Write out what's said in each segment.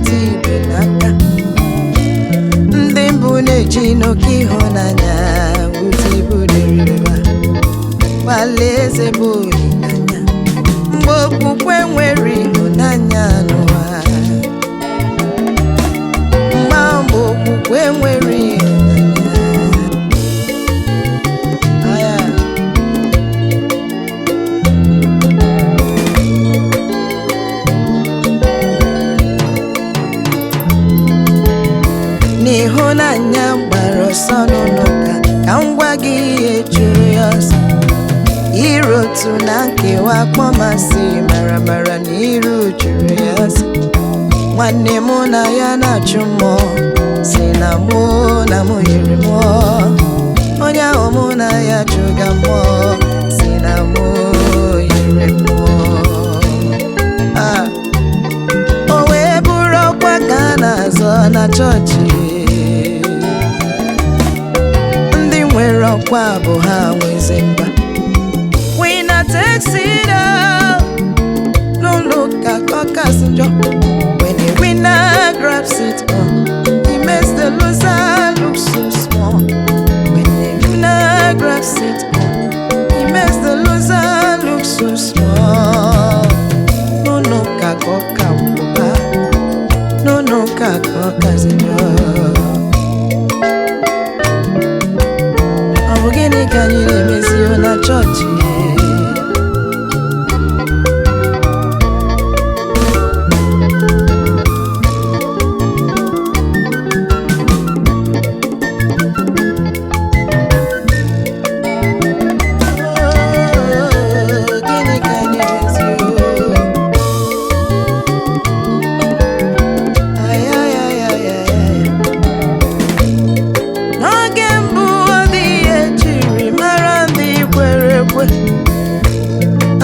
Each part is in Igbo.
nata ibe n'aka. Ndị mbụ na-eji n'oke ịhụnanya ụdị ibu dịrịba Alaeze bụ olileanya mgbe okwukwe nwere ịhụnanya n'ụwa. Mgbe okwukwe nwere ịhụnanya n'ịhụnanya gbara ọsọ n'ụlọụka ka m gwa gị ihe jụrụ ya ọsọ. Iru otu na nkewa akpọmasị maramara na iru jụrụ ya ọsọ. Nwanne mụ na ya na-achụ mmụọ si na mụ yiri mmụọ. Onye ahụ mụ na ya chụga mmụọ si na mụ yiri mmụọ. O wee bụrụ ọkwa ka a na-azọ na chọọchị. Ndị nwere ọkwa bụ ha nwezi mba. Winner takes it all. No look at Caucus njọ. When a winner grabs it all, he makes the loser look so small. When a winner grabs it all, he makes the loser look so small. No look at Caucus. No look at Caucus njọ. Ọ bụ gịnị ka anyị na-emezi na chọọchị?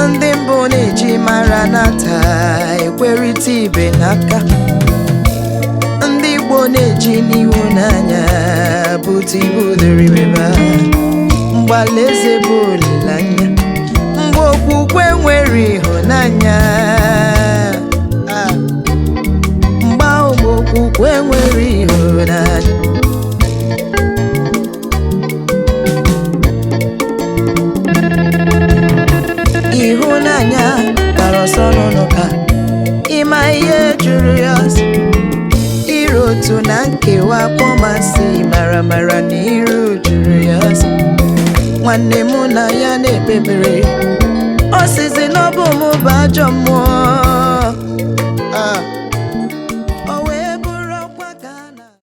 Ndị mbụ na-eji mara nata ekwerịta ibe n'aka. Ndị Igbo na-eji n'ịhụnanya bute ibu dịrịba mgbe Alaeze bụ olileanya mgbe okwukwe nwere ịhụnanya. Mgbe okwukwe nwere ịhụnanya. Ịhụnanya gbara ọsọ n'ụlọụka ịma ihe jụrụ ya ọsọ. Iru otu na nkewa akpọmasị maramara na iru jụrụ ya ọsọ. Nwanne mụ na ya na-ekpebere ọ sịzi na ọ bụ mụ bụ ajọ mmụọ.